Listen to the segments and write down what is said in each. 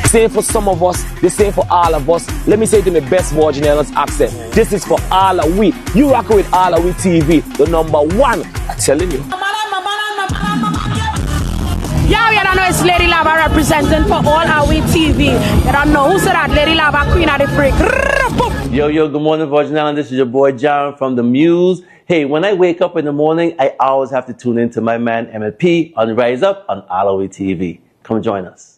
Same for some of us, the same for all of us. Let me say it in the best Virgin Islands accent. This is for all of we. You rock with AllAhWeTV, the number one. I'm telling you. Yeah, you don't know it's Lady Lava representing for AllAhWeTV. You don't know who said that Lady Lava, Queen of the Freak. Yo, good morning, Virgin Islands. This is your boy, Jaron from The Muse. Hey, when I wake up in the morning, I always have to tune in to my man, MLP, on Rise Up on AllAhWeTV. Come join us.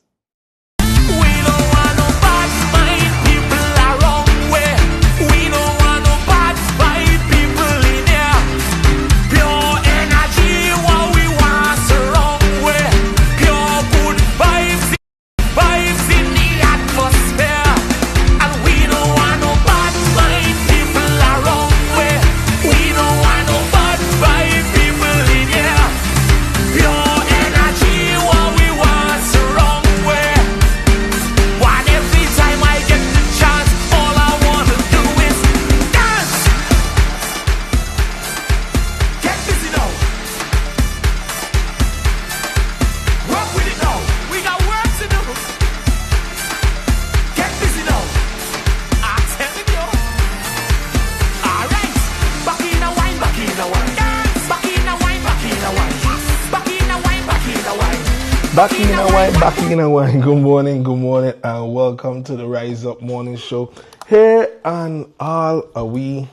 Back in a wine. Good morning, and welcome to the Rise Up Morning Show here on AllAhWeTV.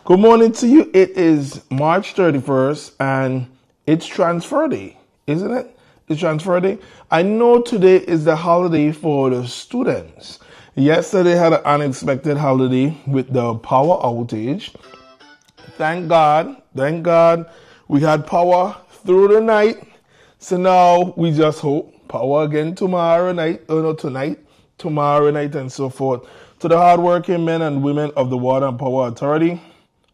Good morning to you. It is March 31st, and it's Transfer Day, isn't it? It's Transfer Day. I know today is the holiday for the students. Yesterday had an unexpected holiday with the power outage. Thank God, we had power through the night. So now we just hope power again tomorrow night, tomorrow night and so forth. To the hardworking men and women of the Water and Power Authority,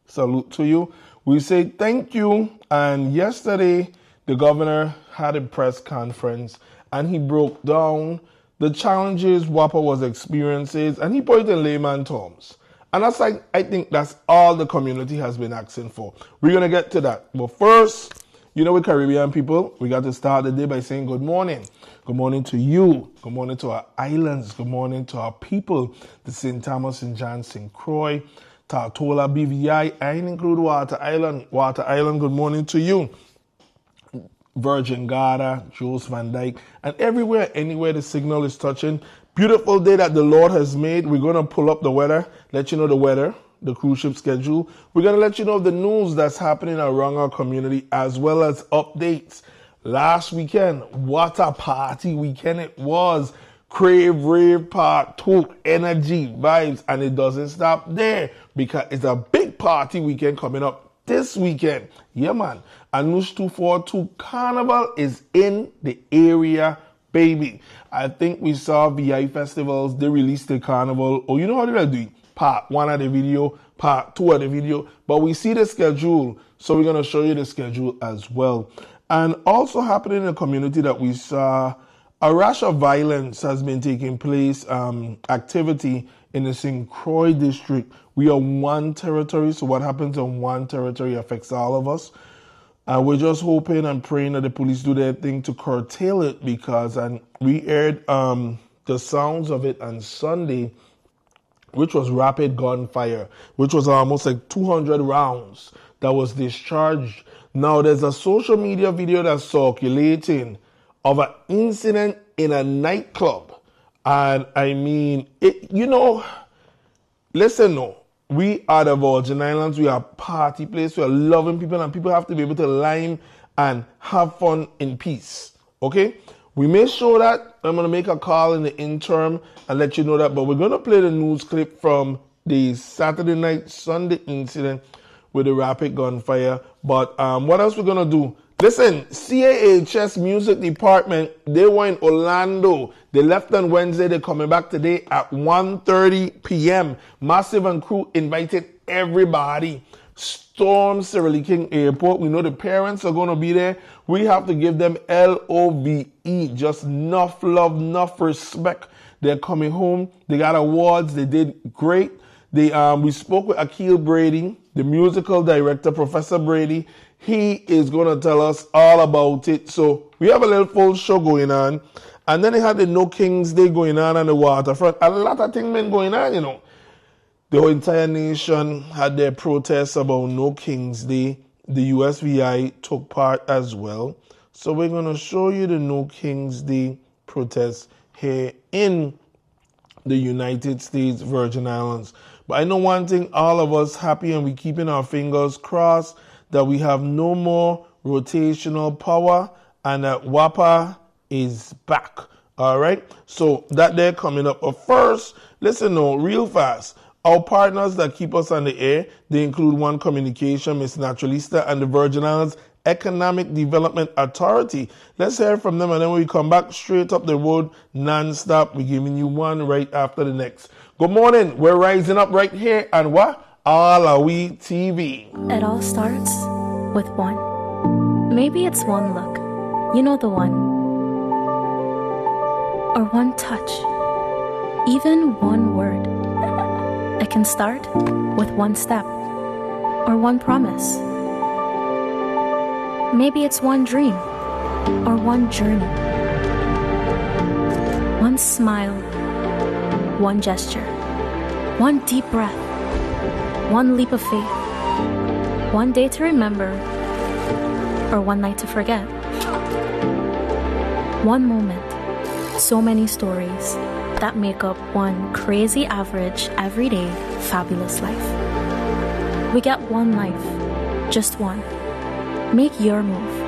salute to you. We say thank you. And yesterday, the governor had a press conference and he broke down the challenges WAPA was experiencing, and he put it in layman terms. And I think that's all the community has been asking for. We're going to get to that. But first, you know, we're Caribbean people. We got to start the day by saying good morning. Good morning to you. Good morning to our islands. Good morning to our people. The St. Thomas, St. John, St. Croix, Tartola, BVI. I include Water Island. Water Island, good morning to you. Virgin Garda, Jules Van Dyke, and everywhere, anywhere the signal is touching. Beautiful day that the Lord has made. We're going to pull up the weather, let you know the weather, the cruise ship schedule. We're going to let you know the news that's happening around our community, as well as updates. Last weekend, what a party weekend it was. Crave, rave, part, talk, energy, vibes, and it doesn't stop there because it's a big party weekend coming up this weekend. Yeah, man. Anush 242 Carnival is in the area, baby. I think we saw VI Festivals. They released the Carnival. Oh, you know how they do it? Part 1 of the video, part 2 of the video. But we see the schedule, so we're going to show you the schedule as well. And also happening in the community that we saw, a rash of violence has been taking place, activity in the St. Croix district. We are one territory, so what happens in one territory affects all of us. We're just hoping and praying that the police do their thing to curtail it, because we aired the sounds of it on Sunday, which was rapid gunfire, which was almost like 200 rounds that was discharged. Now, there's a social media video that's circulating of an incident in a nightclub. And I mean, listen, no. We are the Virgin Islands. We are a party place. We are loving people, and people have to be able to line and have fun in peace. Okay? We may show that. I'm going to make a call in the interim and let you know that. But we're going to play the news clip from the Saturday night, Sunday incident with the rapid gunfire. But what else we're going to do? Listen, CAHS Music Department, they were in Orlando. They left on Wednesday. They're coming back today at 1:30 p.m. Massive and crew invited everybody. Storm Cyril King Airport. We know the parents are going to be there. We have to give them LOVE. Just enough love, enough respect. They're coming home. They got awards. They did great. We spoke with Akil Brady, the musical director, Professor Brady. He is going to tell us all about it. So we have a little full show going on. And then they had the No Kings Day going on the waterfront. A lot of things been going on, you know. The whole entire nation had their protests about No Kings Day. The USVI took part as well. So we're going to show you the No Kings Day protests here in the United States Virgin Islands. But I know one thing, all of us happy and we keeping our fingers crossed that we have no more rotational power and that WAPA is back. All right. So that they're coming up. But first, listen now, real fast. Our partners that keep us on the air, they include One Communication, Miss Naturalista, and the Virgin Islands Economic Development Authority. Let's hear from them, and then when we come back straight up the road, non-stop. We're giving you one right after the next. Good morning. We're rising up right here on what? AllAhWeTV. It all starts with one. Maybe it's one look. You know the one. Or one touch. Even one word. It can start with one step. Or one promise. Maybe it's one dream. Or one journey. One smile. One gesture. One deep breath. One leap of faith. One day to remember. Or one night to forget. One moment. So many stories that make up one crazy average, everyday, fabulous life. We get one life. Just one. Make your move.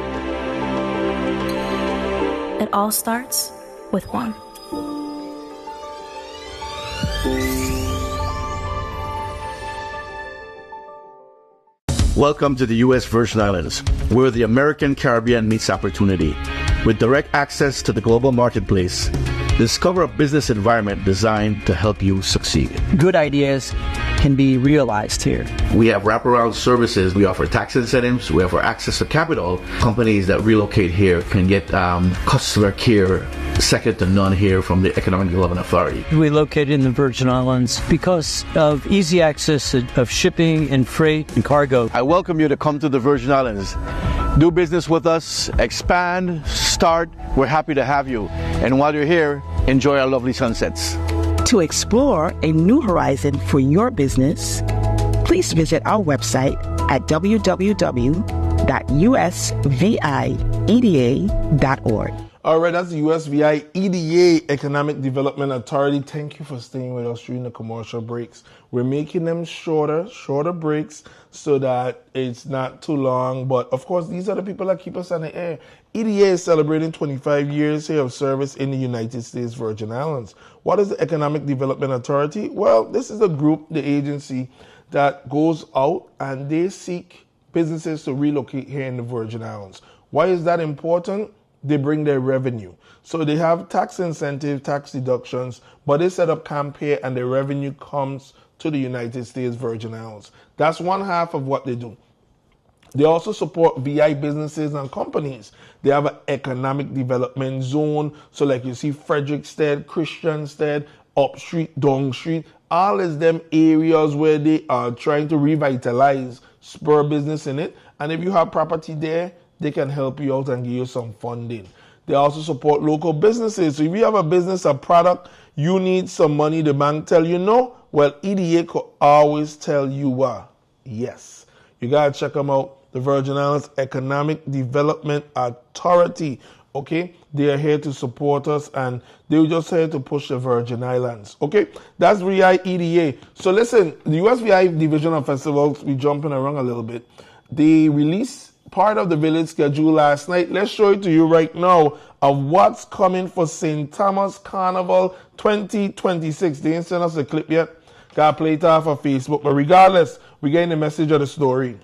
It all starts with one. Welcome to the U.S. Virgin Islands, where the American Caribbean meets opportunity. With direct access to the global marketplace, discover a business environment designed to help you succeed. Good ideas can be realized here. We have wraparound services. We offer tax incentives. We offer access to capital. Companies that relocate here can get customer care second to none here from the Economic Development Authority. We located in the Virgin Islands because of easy access of shipping and freight and cargo. I welcome you to come to the Virgin Islands. Do business with us, expand, start. We're happy to have you. And while you're here, enjoy our lovely sunsets. To explore a new horizon for your business, please visit our website at www.usvieda.org. All right, that's the USVI EDA Economic Development Authority. Thank you for staying with us during the commercial breaks. We're making them shorter breaks so that it's not too long. But of course, these are the people that keep us on the air. EDA is celebrating 25 years here of service in the United States Virgin Islands. What is the Economic Development Authority? Well, this is a group, the agency, that goes out and they seek businesses to relocate here in the Virgin Islands. Why is that important? They bring their revenue. So they have tax incentive, tax deductions, but they set up camp here and the revenue comes to the United States Virgin Islands. That's one half of what they do. They also support VI businesses and companies. They have an economic development zone. So like you see Frederickstead, Christianstead, Up Street, Down Street, all is them areas where they are trying to revitalize, spur business in it. And if you have property there, they can help you out and give you some funding. They also support local businesses. So if you have a business, a product, you need some money, the bank tell you no, well, EDA could always tell you yes. You got to check them out. The Virgin Islands Economic Development Authority. Okay? They are here to support us and they're just here to push the Virgin Islands. Okay? That's VI EDA. So listen, the USVI Division of Festivals, we jumping around a little bit. They released part of the village schedule last night. Let's show it to you right now of what's coming for St. Thomas Carnival 2026. They didn't send us a clip yet. Gotta play it off of Facebook. But regardless, we're getting the message of the story.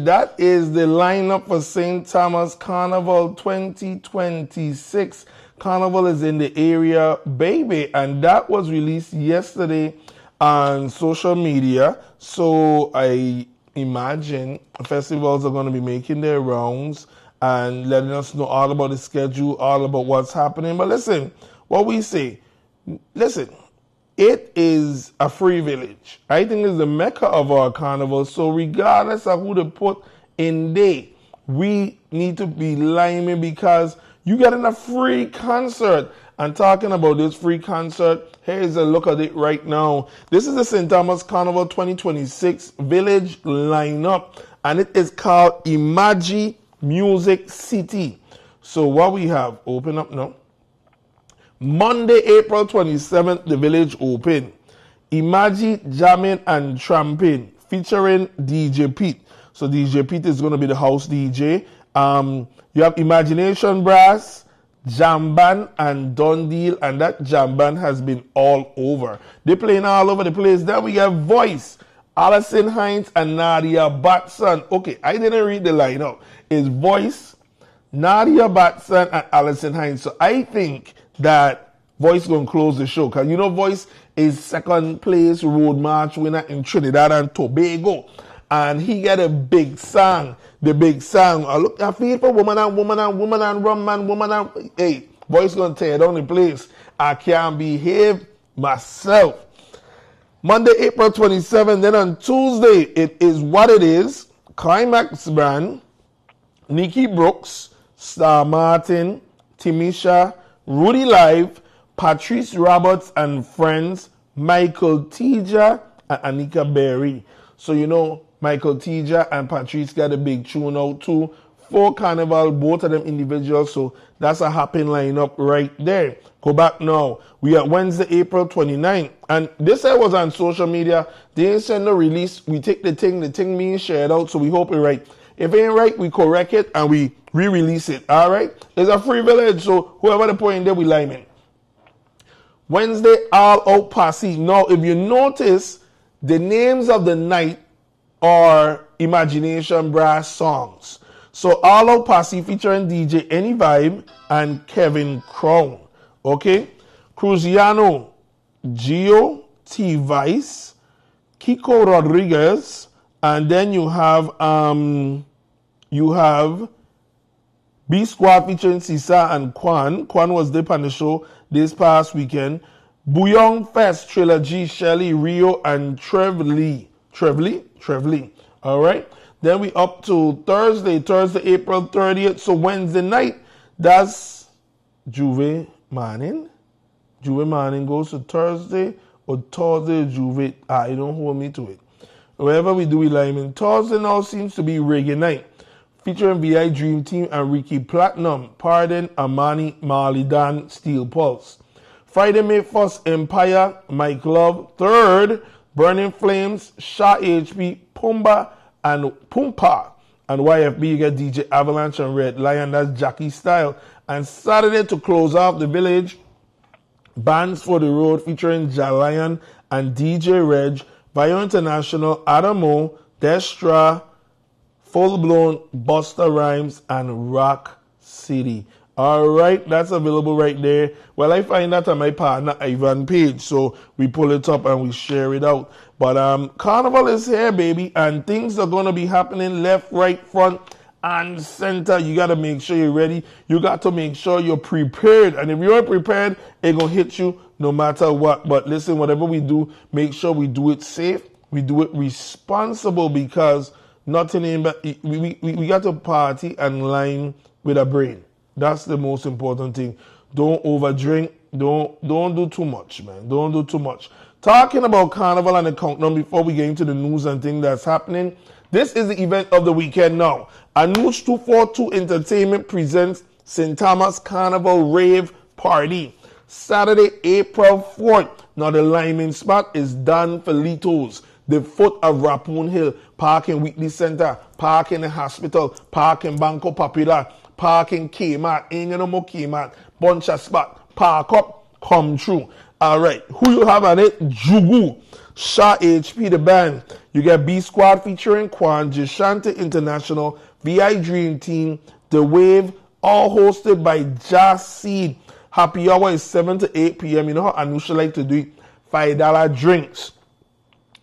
and that is the lineup for St. Thomas Carnival 2026. Carnival is in the area, baby, and that was released yesterday on social media. So I imagine festivals are going to be making their rounds and letting us know all about the schedule, all about what's happening. But listen, what we say, listen, it is a free village. I think it's the mecca of our carnival. So regardless of who they put in there, we need to be liming because you getting a free concert. And talking about this free concert, here's a look at it right now. This is the St. Thomas Carnival 2026 Village lineup, and it is called Imagi Music City. So what we have, open up now. Monday, April 27th, the village open. Imagi Jamming and Tramping featuring DJ Pete. So DJ Pete is going to be the house DJ. You have Imagination Brass, Jam Band, and Dundee, and that Jam Band has been all over. They're playing all over the place. Then we have Voice, Alison Hines, and Nadia Batson. Okay, I didn't read the lineup. It's Voice, Nadia Batson, and Alison Hines. So I think that Voice going to close the show. Because you know Voice is second place road march winner in Trinidad and Tobago. And he got a big song. The big song. I look, I feel for woman and rum man, woman and... Hey, Voice going to tear down the place. I can't behave myself. Monday, April 27th. Then on Tuesday, it is What It Is. Climax Brand. Nikki Brooks. Star Martin. Timisha. Rudy Live, Patrice Roberts and Friends, Michael Tija, and Anika Berry. So you know, Michael Tija and Patrice got a big tune out too for Carnival, both of them individuals. So that's a happening lineup right there. Go back now. We are Wednesday, April 29th. And this was on social media. They didn't send a release. We take the thing being shared out, so we hope it's right. If it ain't right, we correct it and we re-release it. All right? It's a free village, so whoever the point there, we lime in. Wednesday, All Out Posse. Now, if you notice, the names of the night are Imagination Brass songs. So, All Out Posse featuring DJ Any Vibe and Kevin Crown. Okay? Cruziano, Gio, T. Vice, Kiko Rodriguez, and then you have B Squad featuring Sisa and Kwan. Kwan was there on the show this past weekend. Bouillon Fest, Trilogy, Shelly, Rio, and Trev Lee. All right. Then we up to Thursday, April 30th. So Wednesday night, that's Juve Manning. Juve Manning goes to Thursday or Thursday, Juve. You don't hold me to it. Wherever we do, we lime in. Thursday now seems to be reggae night, featuring VI Dream Team and Ricky Platinum, Pardon, Amani, Marley Dan, Steel Pulse. Friday, May 1st, Empire, Mike Love. 3rd, Burning Flames, Shah HP, Pumba, and Pumpa. And YFB, you get DJ Avalanche and Red Lion, that's Jackie Style. And Saturday, to close off the village, Bands for the Road, featuring Jalion and DJ Reg, Bio International, Adamo, Destra, Full Blown, Busta Rhymes, and Rock City. All right, that's available right there. Well, I find that on my partner Ivan page, so we pull it up and we share it out. But Carnival is here, baby, and things are going to be happening left, right, front, and center. You got to make sure you're ready. You got to make sure you're prepared. And if you're prepared, it's going to hit you no matter what. But listen, whatever we do, make sure we do it safe. We do it responsible, because nothing in, but we got to party and line with a brain. That's the most important thing. Don't overdrink. Don't do too much, man. Don't do too much. Talking about Carnival and the countdown before we get into the news and things that's happening. This is the event of the weekend now. Anush 242 Entertainment presents St. Thomas Carnival Rave Party. Saturday, April 4th. Now the liming spot is Dan Felitos, the foot of Rappoon Hill. Park in Wheatley Center, park in the hospital, park in Banco Popular, park in Kmart. Ain't no more Kmart. Bunch of spot. Park up, come through. All right, who you have on it? Jugu, Shah HP, the band. You get B Squad featuring Quan, Jishante International, VI Dream Team, The Wave, all hosted by Jazz Seed. Happy hour is 7 to 8 p.m. You know how Anusha like to do it? $5 drinks.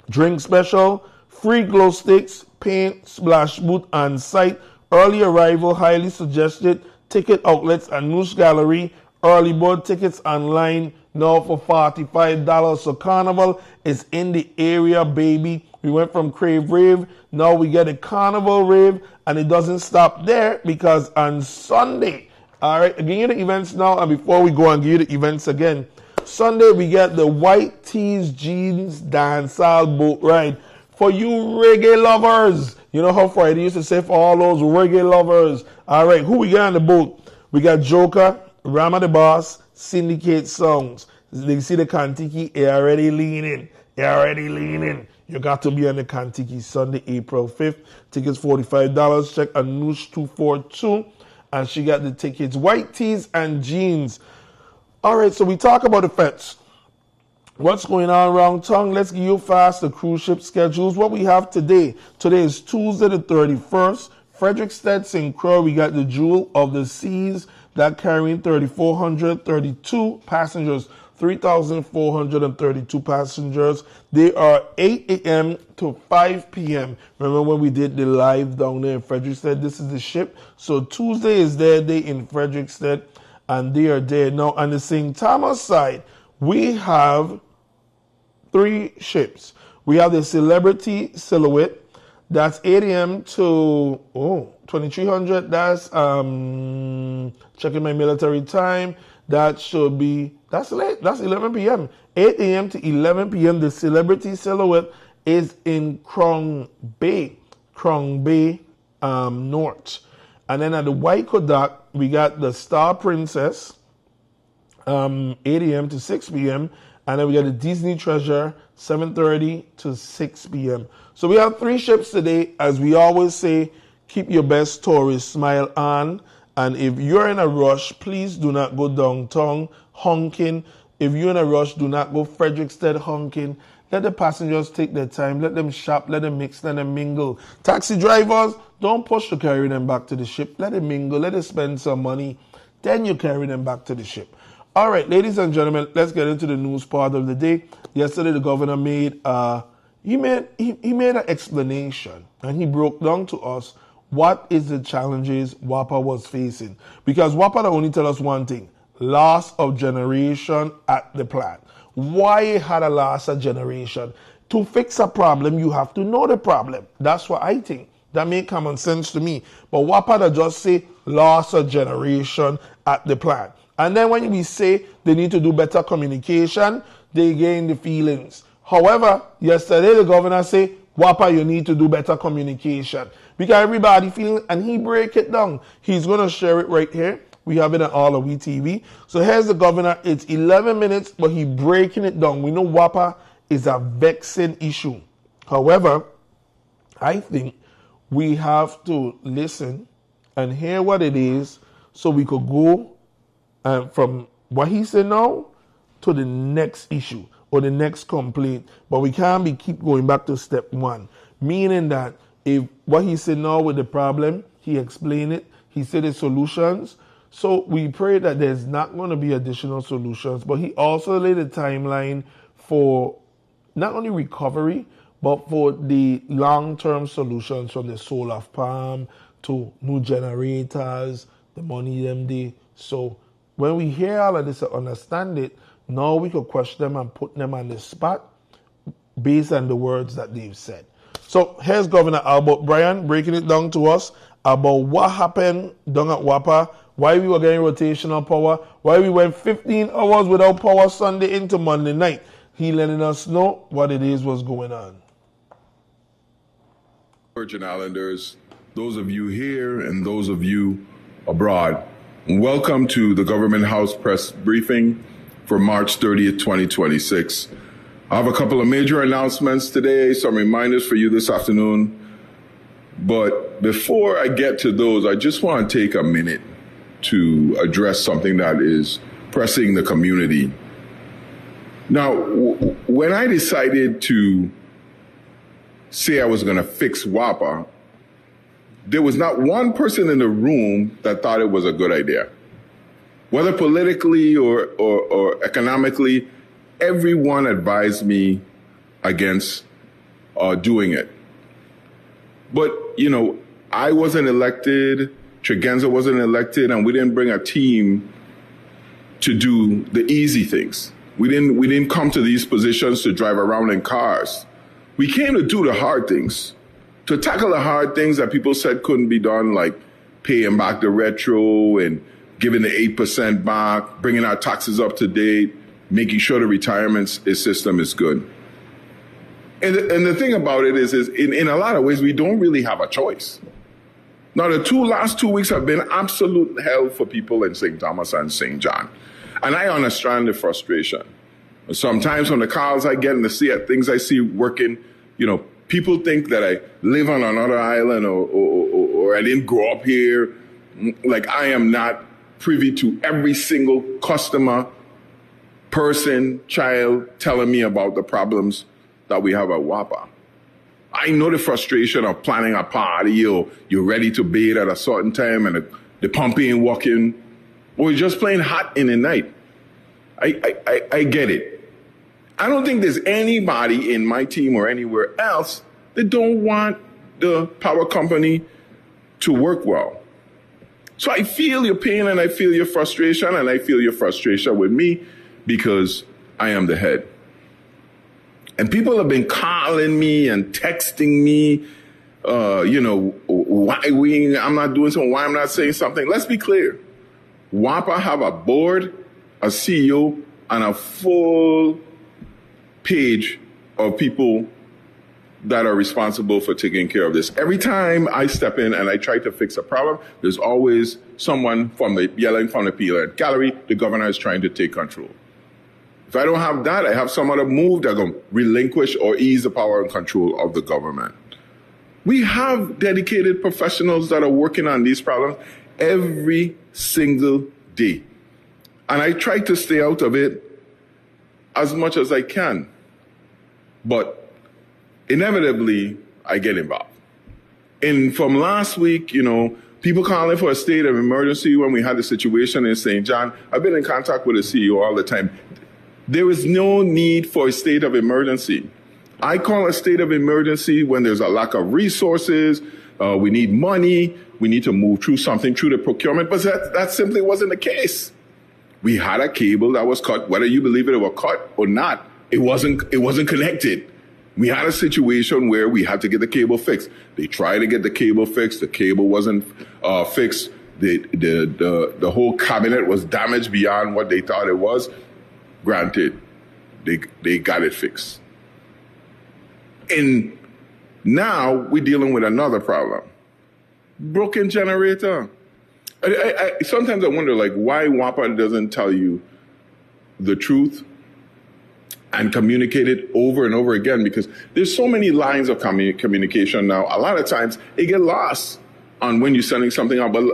Drink special, free glow sticks, paint, splash booth on site, early arrival, highly suggested, ticket outlets, Anush Gallery, early bird tickets online now for $45. So Carnival is in the area, baby. We went from Crave Rave, now we get a Carnival Rave, and it doesn't stop there because on Sunday, all right, I'll give you the events now, and before we go and give you the events again, Sunday we get the White Tees Jeans Dancehall Boat Ride for you reggae lovers. You know how Friday used to say for all those reggae lovers. All right, who we got on the boat? We got Joker, Rama the Boss, Syndicate Songs. They see the Kantiki, they already leaning. You got to be on the Kantiki Sunday, April 5th. Tickets $45. Check Anush242. And she got the tickets. White tees and jeans. All right, so we talk about the fence. What's going on around town? Let's give you fast the cruise ship schedules. What we have today. Today is Tuesday the 31st. Frederiksted, St. Croix, we got the Jewel of the Seas. That carrying 3,432 passengers. 3,432 passengers. They are 8 a.m. to 5 p.m. Remember when we did the live down there in Frederiksted? This is the ship. So Tuesday is their day in Frederiksted, and they are there. Now, on the St. Thomas side, we have 3 ships. We have the Celebrity Silhouette. That's 8 a.m. to 2300. That's checking my military time. That should be, that's late. That's 11 p.m. 8 a.m. to 11 p.m. The Celebrity Silhouette is in Krong Bay North. And then at the White Kodak, we got the Star Princess, 8 a.m. to 6 p.m. And then we got the Disney Treasure, 7:30 to 6 p.m. So we have 3 ships today. As we always say, keep your best tourist smile on. And if you're in a rush, please do not go downtown honking. If you're in a rush, do not go Frederiksted honking. Let the passengers take their time. Let them shop. Let them mix. Let them mingle. Taxi drivers, don't push to carry them back to the ship. Let them mingle. Let them spend some money. Then you carry them back to the ship. All right, ladies and gentlemen, let's get into the news part of the day. Yesterday, the governor made an explanation, and he broke down to us what is the challenges WAPA was facing. Because WAPA only tell us one thing, loss of generation at the plant. Why it had a loss of generation? To fix a problem, you have to know the problem. That's what I think. That make common sense to me. But WAPA just say loss of generation at the plant. And then when we say they need to do better communication, they gain the feelings. However, yesterday the governor say, WAPA, you need to do better communication. Because everybody feeling, and he break it down. He's going to share it right here. We have it on AllAhWeTV. So here's the governor. It's 11 minutes, but he breaking it down. We know WAPA is a vexing issue. However, I think we have to listen and hear what it is so we could go from what he said now to the next issue or the next complaint. But we can't keep going back to step 1. Meaning that if what he said now with the problem, he explained it, he said the solutions. So we pray that there's not going to be additional solutions, but he also laid a timeline for not only recovery, but for the long-term solutions from the solar farm to new generators, the money them day. So when we hear all of this and understand it, now we could question them and put them on the spot based on the words that they've said. So here's Governor Albert Bryan breaking it down to us about what happened down at WAPA, why we were getting rotational power, why we went 15 hours without power Sunday into Monday night. He letting us know what it is was going on. Virgin Islanders, those of you here and those of you abroad, welcome to the Government House press briefing for March 30th, 2026. I have a couple of major announcements today, some reminders for you this afternoon. But before I get to those, I just want to take a minute to address something that is pressing the community. Now, when I decided to say I was going to fix WAPA, there was not one person in the room that thought it was a good idea. Whether politically or economically, everyone advised me against doing it. But, you know, I wasn't elected, Tregenza wasn't elected, and we didn't bring a team to do the easy things. We didn't come to these positions to drive around in cars. We came to do the hard things, to tackle the hard things that people said couldn't be done, like paying back the retro and giving the 8% back, bringing our taxes up to date, making sure the retirement system is good. And the thing about it is in a lot of ways, we don't really have a choice. Now, the last 2 weeks have been absolute hell for people in St. Thomas and St. John. And I understand the frustration. Sometimes from the calls I get and the things I see working, you know, people think that I live on another island or I didn't grow up here. Like, I am not privy to every single customer, person, child telling me about the problems that we have at WAPA. I know the frustration of planning a party or you're ready to bathe at a certain time and the pump ain't working, or you're just playing hot in the night. I get it. I don't think there's anybody in my team or anywhere else that don't want the power company to work well. So I feel your pain and I feel your frustration, and I feel your frustration with me because I am the head. And people have been calling me and texting me, you know, why I'm not doing something, why I'm not saying something. Let's be clear. WAPA have a board, a CEO, and a full page of people that are responsible for taking care of this. Every time I step in and I try to fix a problem, there's always someone yelling from the PLN gallery, the governor is trying to take control. If I don't have that, I have some other move that going to relinquish or ease the power and control of the government. We have dedicated professionals that are working on these problems every single day. And I try to stay out of it as much as I can. But inevitably, I get involved. And from last week, you know, people calling for a state of emergency when we had the situation in St. John. I've been in contact with the CEO all the time. There is no need for a state of emergency. I call a state of emergency when there's a lack of resources, we need money, we need to move through something through the procurement, but that simply wasn't the case. We had a cable that was cut, whether you believe it was cut or not, it wasn't connected. We had a situation where we had to get the cable fixed. They tried to get the cable fixed, the cable wasn't fixed, the whole cabinet was damaged beyond what they thought it was. Granted, they got it fixed. And now we're dealing with another problem. Broken generator. Sometimes I wonder, like, why WAPA doesn't tell you the truth and communicate it over and over again, because there's so many lines of communication now. A lot of times it get lost on when you're sending something out. But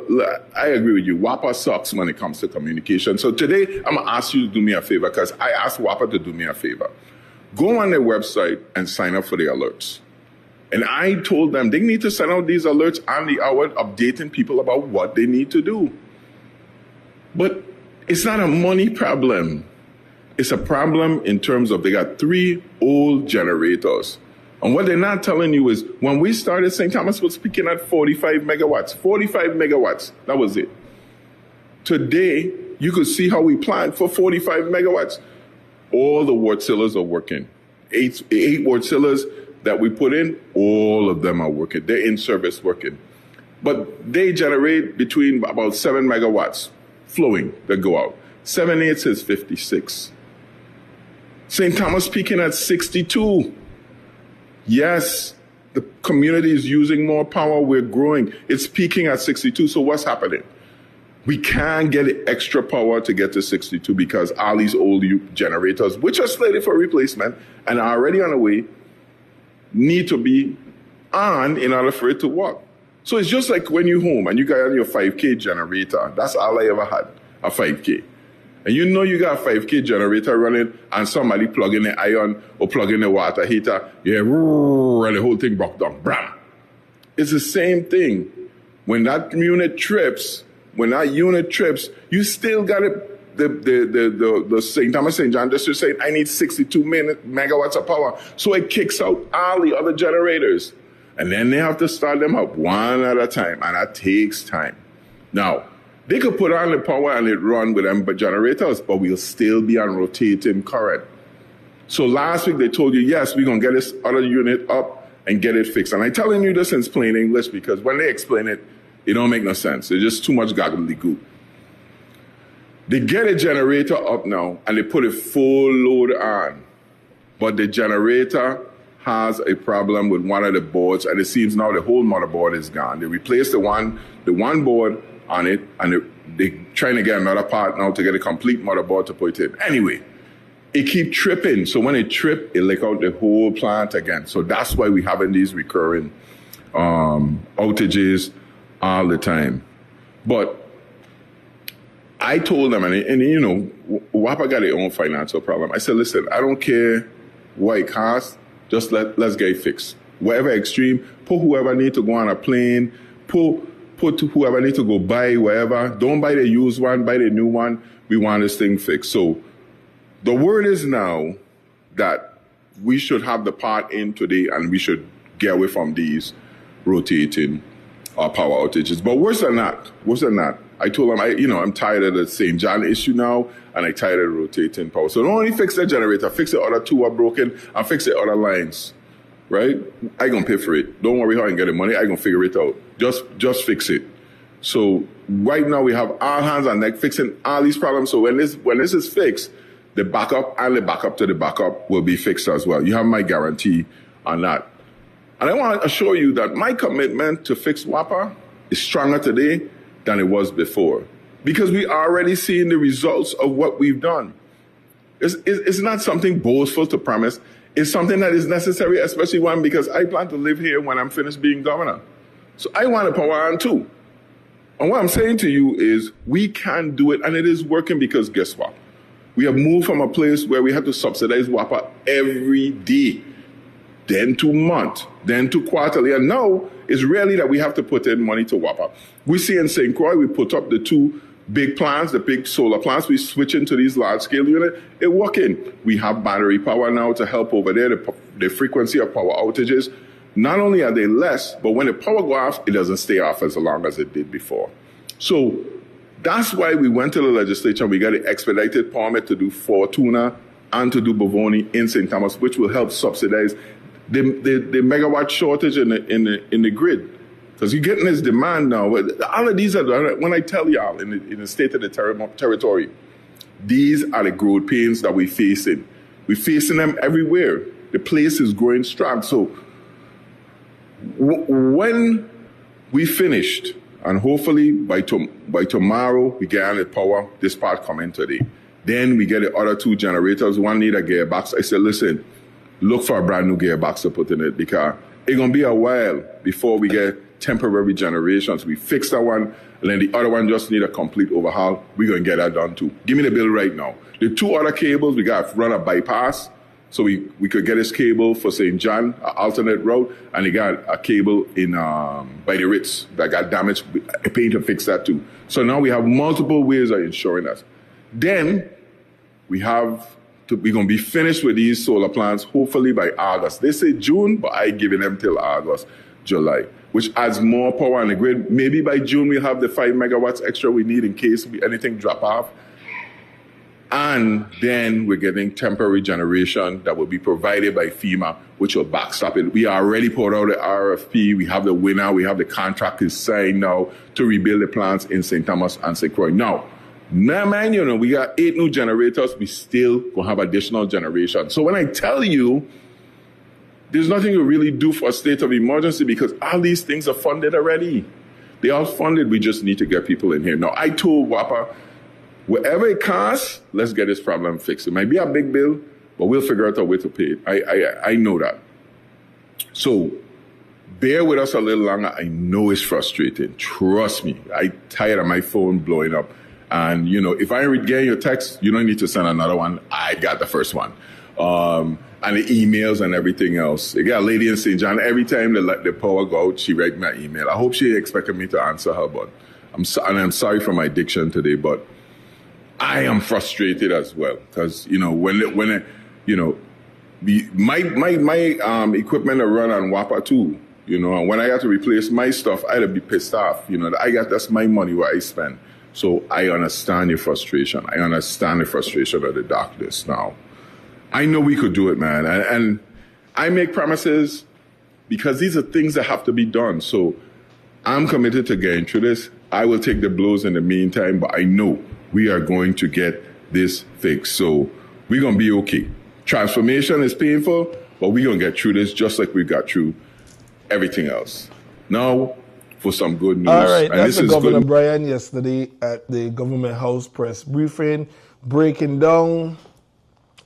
I agree with you. WAPA sucks when it comes to communication. So today, I'm going to ask you to do me a favor, because I asked WAPA to do me a favor. Go on their website and sign up for the alerts. And I told them they need to send out these alerts on the hour, updating people about what they need to do. But it's not a money problem. It's a problem in terms of they got 3 old generators. And what they're not telling you is when we started, St. Thomas was peaking at 45 megawatts. 45 megawatts. That was it. Today, you could see how we planned for 45 megawatts. All the Wartzillers are working. 8 Wartzillers that we put in, all of them are working. They're in service working. But they generate between about 7 megawatts flowing that go out. 7/8 is 56. St. Thomas peaking at 62. Yes, the community is using more power. We're growing. It's peaking at 62. So what's happening? We can't get extra power to get to 62 because all these old generators, which are slated for replacement and are already on the way, need to be on in order for it to work. So it's just like when you're home and you got on your 5K generator. That's all I ever had, a 5K. and you know you got a 5K generator running and somebody plug in the iron or plug in the water heater, and the whole thing broke down. Bram. It's the same thing. When that unit trips, you still got it. The St. Thomas St. John district saying, I need 62 megawatts of power. So it kicks out all the other generators. And then they have to start them up one at a time. And that takes time. Now, they could put on the power and it run with them generators, but we'll still be on rotating current. So last week they told you, yes, we're going to get this other unit up and get it fixed. And I'm telling you this in plain English because when they explain it, it don't make no sense. It's just too much gobbledygook. They get a generator up now and they put a full load on. But the generator has a problem with one of the boards, and it seems now the whole motherboard is gone. They replaced the one board on it, and they're trying to get another part now to get a complete motherboard to put it in. Anyway, it keep tripping. So when it trip, it leak out the whole plant again. So that's why we're having these recurring outages all the time. But I told them, and you know, WAPA got their own financial problem. I said, listen, I don't care what it costs, just let's get it fixed. Whatever extreme, put whoever need to go on a plane, put whoever need to go buy whatever. Don't buy the used one, buy the new one. We want this thing fixed. So the word is now that we should have the part in today and we should get away from these rotating power outages. But worse than that, I told them, I'm tired of the St. John issue now, and I'm tired of rotating power. So don't only fix the generator, fix the other two are broken, and fix the other lines, right? I gonna pay for it. Don't worry how I can get the money. I gonna figure it out. Just fix it. So right now we have all hands on deck fixing all these problems. So when this is fixed, the backup and the backup to the backup will be fixed as well. You have my guarantee on that. And I want to assure you that my commitment to fix WAPA is stronger today than it was before, because we are already seeing the results of what we've done. It's not something boastful to promise. It's something that is necessary, especially because I plan to live here when I'm finished being governor. So I want to power on too. And what I'm saying to you is we can do it, and it is working because guess what? We have moved from a place where we had to subsidize WAPA every day, then to month, then to quarterly, and now it's rarely that we have to put in money to WAPA. We see in St. Croix, we put up the two big plants, the big solar plants, we switch into these large-scale units, it working. We have battery power now to help over there, the frequency of power outages. Not only are they less, but when the power goes off, it doesn't stay off as long as it did before. So that's why we went to the legislature, we got an expedited permit to do Fortuna and to do Bovoni in St. Thomas, which will help subsidize the megawatt shortage in the grid. Because you're getting this demand now. All of these are, when I tell y'all in the state of the territory, these are the growth pains that we're facing. We're facing them everywhere. The place is growing strong. So when we finished, and hopefully by tomorrow we get on the power, this part coming today. Then we get the other two generators. One need a gearbox. I said, listen, look for a brand new gearbox to put in it because it's going to be a while before we get temporary generations. We fix that one, and then the other one just need a complete overhaul. We're going to get that done too. Give me the bill right now. The two other cables, we got to run a bypass so we could get this cable for St. John, an alternate route, and they got a cable in by the Ritz that got damaged. I paid to fix that too. So now we have multiple ways of ensuring that. Then we're going to be finished with these solar plants hopefully by August. They say June, but I giving them till August, July, which adds more power on the grid. Maybe by June we'll have the 5 megawatts extra we need in case anything drop off. And then we're getting temporary generation that will be provided by FEMA, which will backstop it. We already put out the RFP. We have the winner. We have the contract is signed now to rebuild the plants in St. Thomas and St. Croix. Now, man, we got 8 new generators. We still going to have additional generation. So when I tell you, there's nothing to really do for a state of emergency because all these things are funded already. They are funded. We just need to get people in here. Now, I told WAPA, whatever it costs, let's get this problem fixed. It might be a big bill, but we'll figure out a way to pay it. I know that. So bear with us a little longer. I know it's frustrating. Trust me. I'm tired of my phone blowing up And, you know, if I ain't getting your text, you don't need to send another one. I got the first one. And the emails and everything else. I got a lady in St. John, every time they let the power go out, she write my email. I hope she expected me to answer her, but I'm sorry for my diction today, but I am frustrated as well. Because, you know, when you know, my equipment are run on WAPA too, you know, and when I have to replace my stuff, I'd be pissed off. You know, that's my money where I spend. So I understand your frustration. I understand the frustration of the doctors now. I know we could do it, man. And I make promises because these are things that have to be done. So I'm committed to getting through this. I will take the blows in the meantime, but I know we are going to get this fixed. So we're going to be okay. Transformation is painful, but we're going to get through this just like we got through everything else. Now, for some good news. All right, and that's the Governor Brian yesterday at the Government House press briefing, breaking down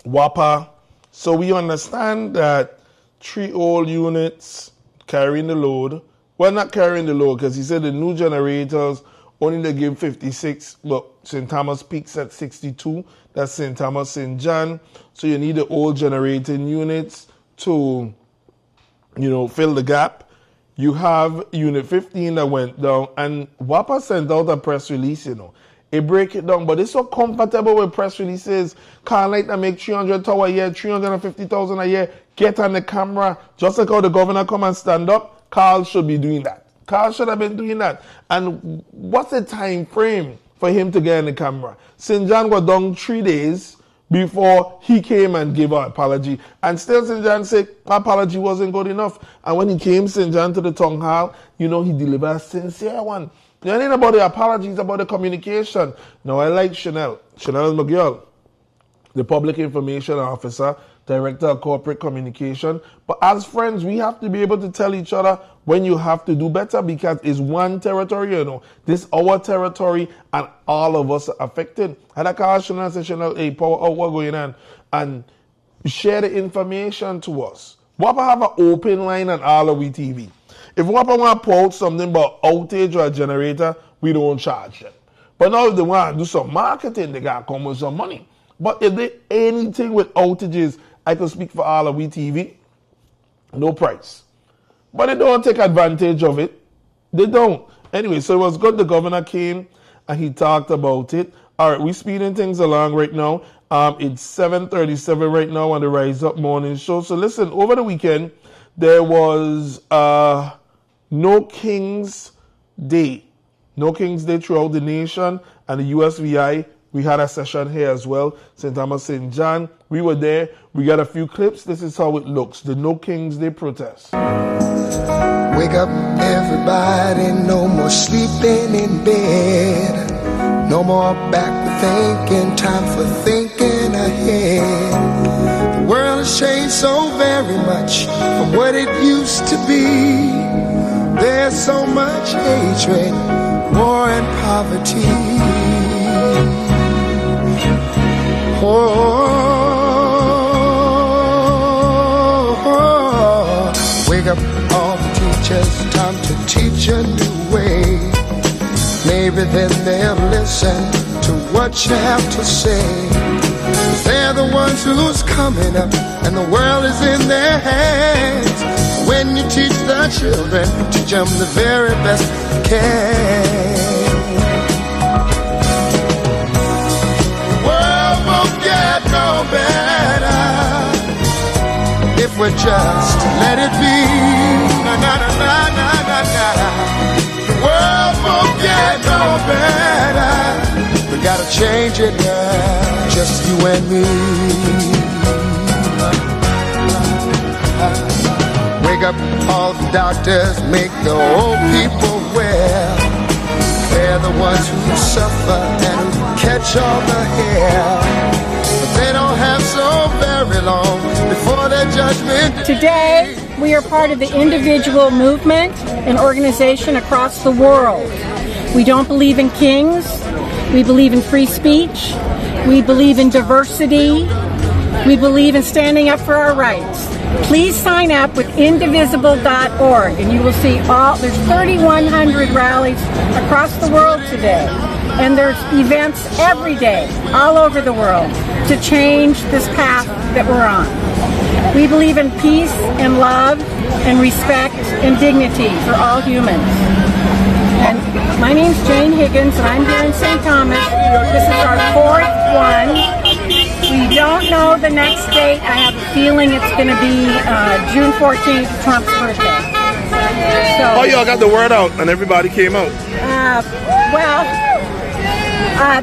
WAPA. So we understand that 3 old units carrying the load. Well, not carrying the load, because he said the new generators only they give 56, but St. Thomas peaks at 62. That's St. Thomas, St. John. So you need the old generating units to, you know, fill the gap. You have Unit 15 that went down, and WAPA sent out a press release, you know. It break it down, but it's so comfortable with press releases. Can't like to make 300,000 a year, 350,000 a year, get on the camera. Just like how the governor come and stand up, Carl should be doing that. Carl should have been doing that. And what's the time frame for him to get on the camera? St. John was down 3 days before he came and gave an apology. And still St. John said apology wasn't good enough. And when he came, St. John, to the town hall, you know, he delivered a sincere one. It ain't about the apology, it's about the communication. Now, I like Chanel McGill, the public information officer, director of corporate communication. But as friends, we have to be able to tell each other when you have to do better, because it's one territory, you know. This is our territory, and all of us are affected. And I call Chanel and say, Chanel, hey, power out, what's going on? And share the information to us. WAPA have an open line on AllAhWeTV. If WAPA want to pour out something about outage or a generator, we don't charge them. But now if they want to do some marketing, they got to come with some money. But if they anything with outages, I can speak for AllAhWeTV, no price. But they don't take advantage of it. They don't. Anyway, so it was good the governor came and he talked about it. All right, we're speeding things along right now. It's 7:37 right now on the Rise Up Morning Show. So listen, over the weekend, there was No King's Day. No King's Day throughout the nation, and the USVI, we had a session here as well. St. Thomas, St. John, we were there. We got a few clips. This is how it looks, the No King's Day protest. Wake up, everybody, no more sleeping in bed. No more backward thinking, time for thinking ahead. The world has changed so very much from what it used to be. There's so much hatred, war and poverty. Wake up all the teachers, time to teach a new way. Maybe then they'll listen to what you have to say. 'Cause they're the ones who's coming up, and the world is in their hands. When you teach the children, teach them the very best you can. The world won't get no better if we just let it be. Na na na na na na na. The world won't get no better. We gotta change it now, just you and me. Wake up all the doctors, make the old people well. They're the ones who suffer and who catch all the hair. But they don't have so very long before their judgment. Today, we are part of the individual movement and organization across the world. We don't believe in kings. We believe in free speech. We believe in diversity. We believe in standing up for our rights. Please sign up with indivisible.org and you will see there's 3,100 rallies across the world today. And there's events every day, all over the world, to change this path that we're on. We believe in peace and love and respect and dignity for all humans. And my name's Jane Higgins, and I'm here in St. Thomas. This is our 4th one. We don't know the next date. I have a feeling it's going to be June 14th, Trump's birthday. So, y'all got the word out, and everybody came out.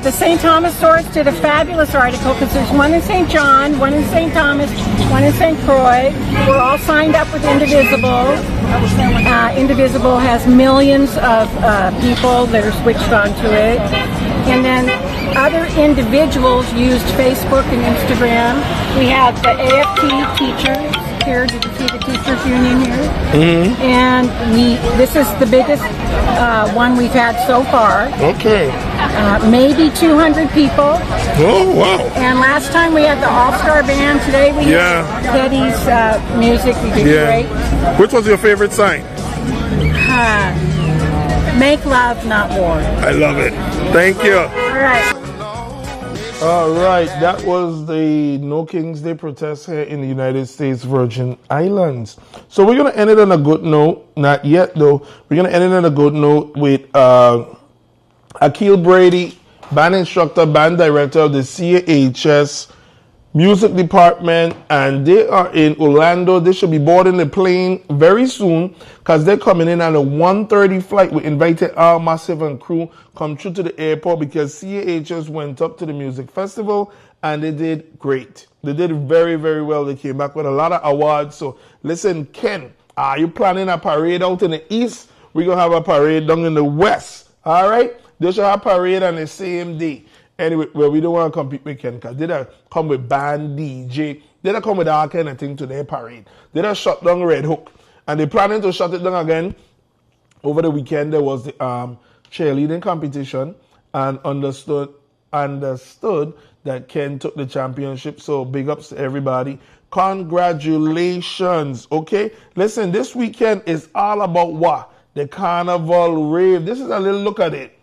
The St. Thomas Source did a fabulous article because there's one in St. John, one in St. Thomas, one in St. Croix. We're all signed up with Indivisible. Indivisible has millions of people that are switched onto it. And then other individuals used Facebook and Instagram. We have the AFT teachers here. Did you see the teachers union here? Mm-hmm. And this is the biggest one we've had so far. Okay. Maybe 200 people. Oh, wow. And last time we had the All-Star Band. Today we had Teddy's music. We did great. Which was your favorite sign? Make love, not war. I love it. Thank you. All right, that was the No Kings Day protest here in the United States Virgin Islands. So we're going to end it on a good note. Not yet, though. We're going to end it on a good note with Akil Brady, band instructor, band director of the CAHS music department, and they are in Orlando. They should be boarding the plane very soon because they're coming in on a 1:30 flight. We invited our Massive and crew come through to the airport because CAHS went up to the music festival and they did great. They did very, very well. They came back with a lot of awards. So listen, Ken, are you planning a parade out in the east? We're going to have a parade down in the west. All right? They should have a parade on the same day. Anyway, well, we don't want to compete with Ken because they don't come with band, DJ. They don't come with all kind of thing to their parade. They don't shut down Red Hook. And they're planning to shut it down again. Over the weekend, there was the cheerleading competition and understood that Ken took the championship. So big ups to everybody. Congratulations. Okay? Listen, this weekend is all about what? The Carnival Rave. This is a little look at it.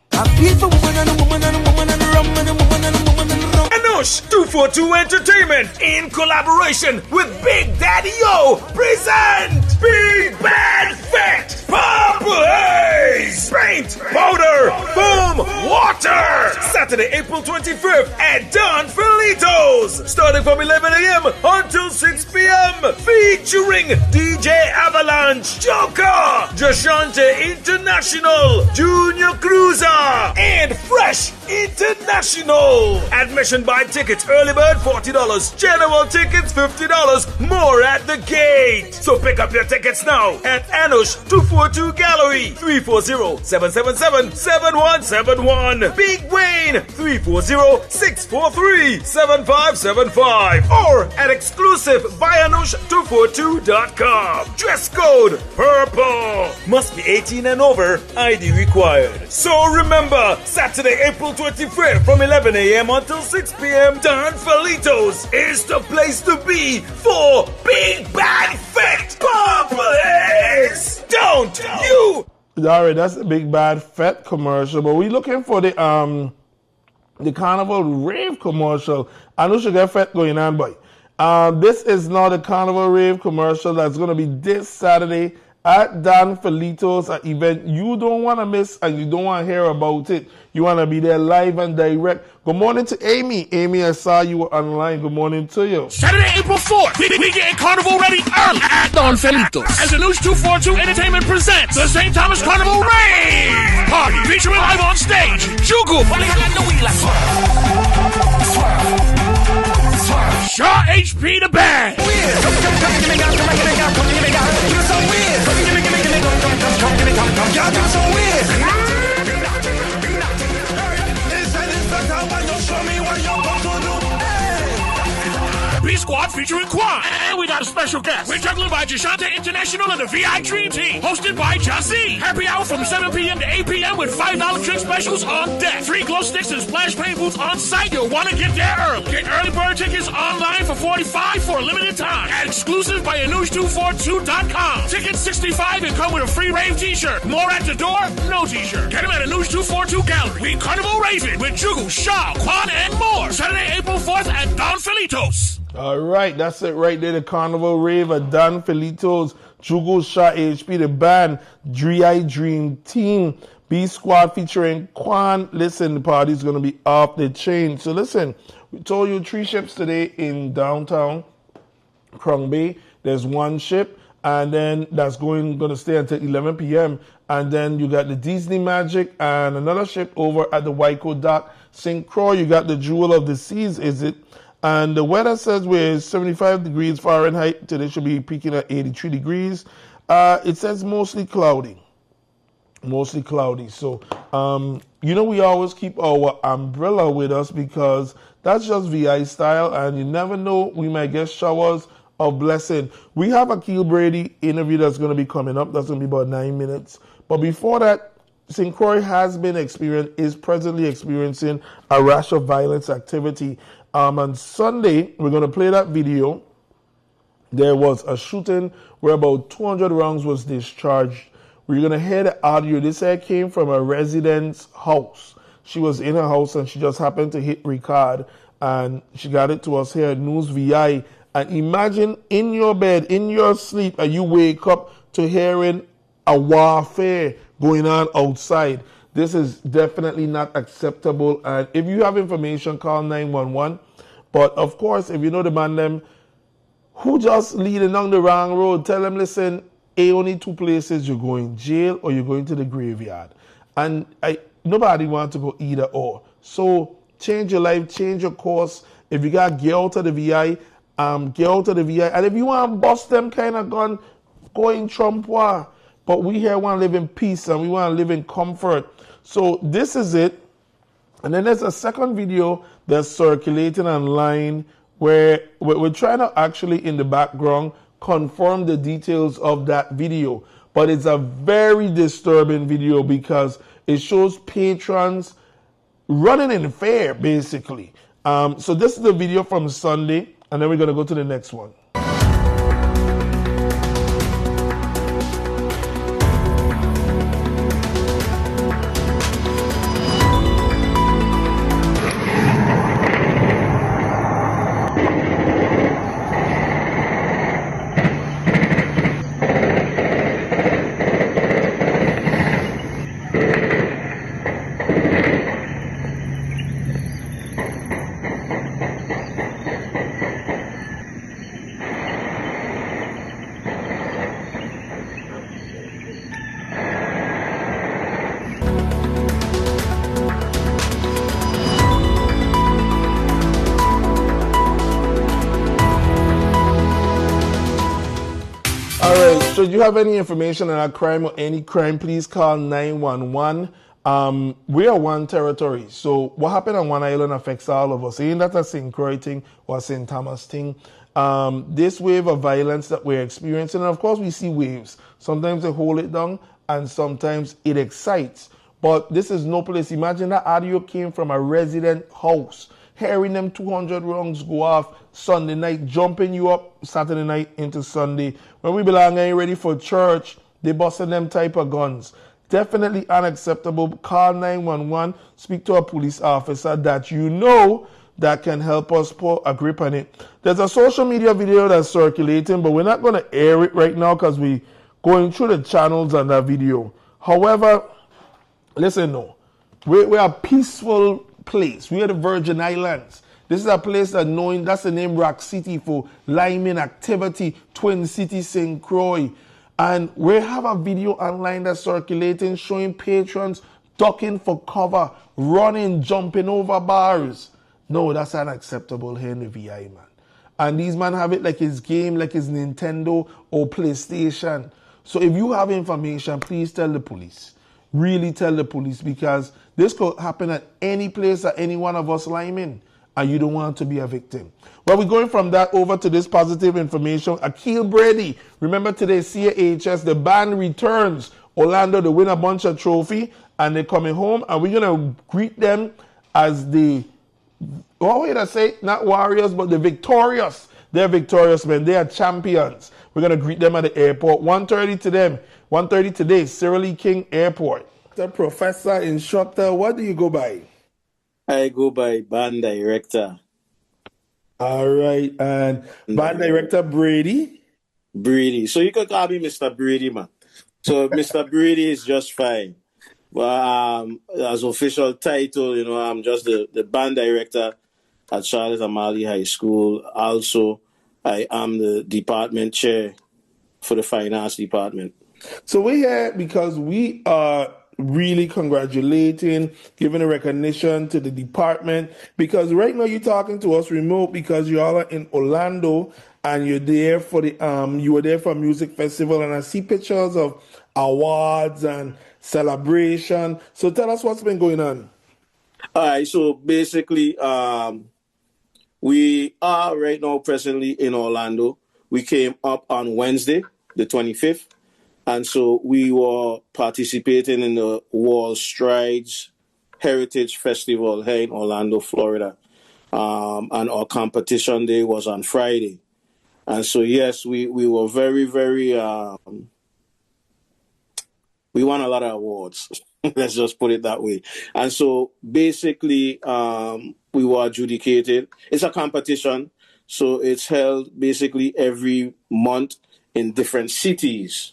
Anush 242 Entertainment in collaboration with Big Daddy O present Big Bad Fat Purple Haze Paint, Powder, Foam, Water Saturday, April 25th at Don Felitos starting from 11 a.m. until 6 p.m. featuring DJ Avalanche, Joker, Jashante International, Junior Cruiser and Fresh International. Admission by tickets, early bird $40, general tickets $50, more at the gate. So pick up your tickets now at Anush 242 Gallery, 340-777-7171. Big Wayne, 340-643-7575. Or at exclusive byanush242.com. Dress code purple. Must be 18 and over, ID required. So remember, Saturday, April 25th from 11 a.m. until 6 p.m. Don Felitos is the place to be for Big Bad Fat Purple Haze. Don't you? All right, that's a Big Bad Fat commercial, but we're looking for the Carnival Rave commercial. I know she got fat going on, boy. This is not a Carnival Rave commercial that's going to be this Saturday at Don Felitos, an event you don't want to miss and you don't want to hear about it. You want to be there live and direct. Good morning to Amy. Amy, I saw you were online. Good morning to you. Saturday, April 4th, we getting Carnival ready early at Don Felitos as the News 242 Entertainment presents the St. Thomas Carnival Rave Party featuring live on stage Jugu, Shaw HP the Band, B Squad featuring Quan, and we got a special guest. We're juggling Sponsored by Jashanta International and the VI Dream Team. Hosted by Jazzy. Happy hour from 7 p.m. to 8 p.m. with $5 drink specials on deck. Free glow sticks and splash paint booths on site. You'll want to get there early. Get early bird tickets online for $45 for a limited time. At exclusive by Anuj242.com. Tickets $65 and come with a free rave t-shirt. More at the door, no t-shirt. Get them at Anuj242 Gallery. We Carnival Raving with Jugu, Shaw, Quan, and more. Saturday, April 4th at Don Felitos. All right, that's it right there. The Carnival Rave at Don Felitos, Jugu, Shaw, HP, the band, VI Dream Team, B Squad featuring Quan. Listen, the party's going to be off the chain. So listen, we told you 3 ships today in downtown Krung Bay. There's 1 ship, and then that's going to stay until 11 p.m. And then you got the Disney Magic and another ship over at the Waiko Dock. St. Croix, you got the Jewel of the Seas, is it? And the weather says we're 75 degrees Fahrenheit. Today should be peaking at 83 degrees. It says mostly cloudy. Mostly cloudy. So, we always keep our umbrella with us because that's just VI style. And you never know, we might get showers of blessing. We have a Keel Brady interview that's going to be coming up. That's going to be about 9 minutes. But before that, St. Croix is presently experiencing a rash of violence activity. On Sunday, we're going to play that video. There was a shooting where about 200 rounds was discharged. We're going to hear the audio. This came from a resident's house. She was in her house and she just happened to hit record. And she got it to us here at News VI. And imagine in your bed, in your sleep, and you wake up to hearing a warfare going on outside. This is definitely not acceptable. And if you have information, call 911. But of course, if you know the man them who just leading down the wrong road, tell them, listen, only 2 places you're going, jail or you're going to the graveyard. And nobody wants to go either or. So change your life, change your course. If you got to get out of the VI, get out of the VI. And if you want to bust them kind of gun, go in Trump war. But we here want to live in peace and we want to live in comfort. So this is it. And then there's a second video that's circulating online where we're trying to actually in the background confirm the details of that video. But it's a very disturbing video because it shows patrons running in fear, basically. So this is the video from Sunday, and then we're going to go to the next one. Should you have any information on a crime or any crime, please call 911. We are one territory, so what happened on one island affects all of us. Ain't that a St. Croix thing or a St. Thomas thing? This wave of violence that we're experiencing, and of course we see waves. Sometimes they hold it down, and sometimes it excites. But this is no place. Imagine that audio came from a resident house. Hearing them 200 rounds go off Sunday night, jumping you up Saturday night into Sunday. When we belong ain't ready for church, they busting them type of guns. Definitely unacceptable. Call 911, speak to a police officer that you know that can help us put a grip on it. There's a social media video that's circulating, but we're not going to air it right now because we're going through the channels on that video. However, listen, no. We're a peaceful place. We are the Virgin Islands. This is a place that knowing that's the name Rock City for Lyman activity, Twin City, St. Croix. And we have a video online that's circulating showing patrons ducking for cover, running, jumping over bars. No, that's unacceptable here in the VI, man. And these men have it like it's game, like it's Nintendo or PlayStation. So if you have information, please tell the police. Really tell the police, because this could happen at any place that any one of us lime in. and you don't want to be a victim. Well, we're going from that over to this positive information. Akil Brady, remember today, CAHS, the band returns. Orlando, they win a bunch of trophy, and they're coming home, and we're going to greet them as the, what would I say, not warriors, but the victorious. They're victorious, men. They are champions. We're going to greet them at the airport. 1:30 to them. 1:30 today, Cyril E. King Airport. The professor, instructor, what do you go by? I go by band director. All right, and band director Brady? Brady. So you can call me Mr. Brady, man. So Mr. Brady is just fine. But as official title, you know, I'm just the band director at Charlotte Amalie High School. Also, I am the department chair for the finance department. So we're here because we are really congratulating, giving a recognition to the department, because right now you're talking to us remote because you all are in Orlando and you're there for the you were there for a music festival, and I see pictures of awards and celebration. So tell us what's been going on. All right, so basically we are right now presently in Orlando. We came up on Wednesday, the 25th. And so we were participating in the Wall Strides Heritage Festival here in Orlando, Florida. And our competition day was on Friday. And so, yes, we were very, very, we won a lot of awards. Let's just put it that way. And so basically, we were adjudicated. It's a competition. So it's held basically every month in different cities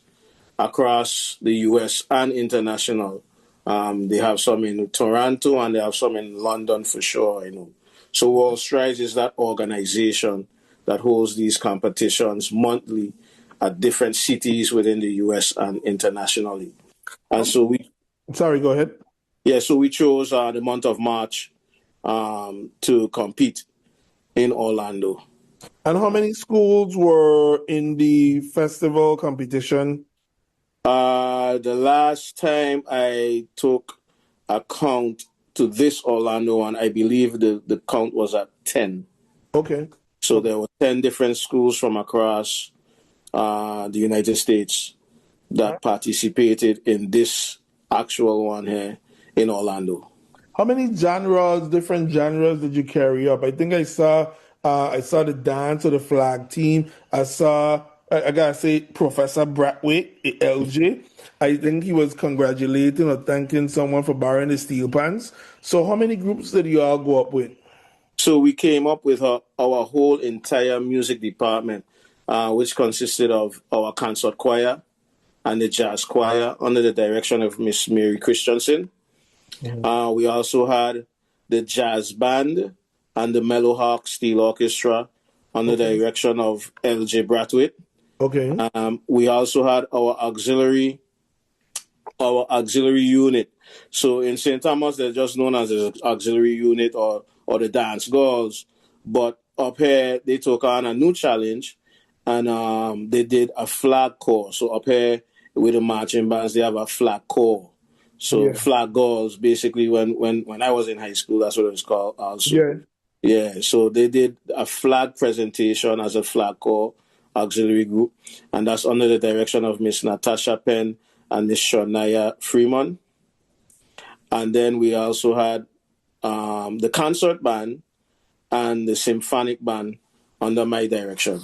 across the U.S. and international. They have some in Toronto and they have some in London for sure, you know. So World Strides is that organization that holds these competitions monthly at different cities within the U.S. and internationally. And so we... Sorry, go ahead. Yeah, so we chose the month of March to compete in Orlando. And how many schools were in the festival competition? The last time I took a count to this Orlando one, I believe the count was at 10. Okay. So there were 10 different schools from across the United States that participated in this actual one here in Orlando. How many genres, different genres did you carry up? I think I saw the dance of the flag team. I saw, I gotta say, Professor Bradwick, LJ. I think he was congratulating or thanking someone for borrowing the steel pans. So how many groups did you all go up with? So we came up with our whole entire music department, which consisted of our concert choir and the jazz choir under the direction of Miss Mary Christensen. Mm-hmm. We also had the jazz band and the Mellowhawk Steel Orchestra under the direction of LJ Bradwick. Okay. We also had our auxiliary unit. So in St. Thomas, they're just known as the auxiliary unit or the dance girls. But up here, they took on a new challenge, and they did a flag corps. So up here with the marching bands, they have a flag corps. So flag girls, basically, when I was in high school, that's what it was called also. Yeah, so they did a flag presentation as a flag corps auxiliary group, and that's under the direction of Miss Natasha Penn and Miss Shania Freeman. And then we also had the concert band and the symphonic band under my direction.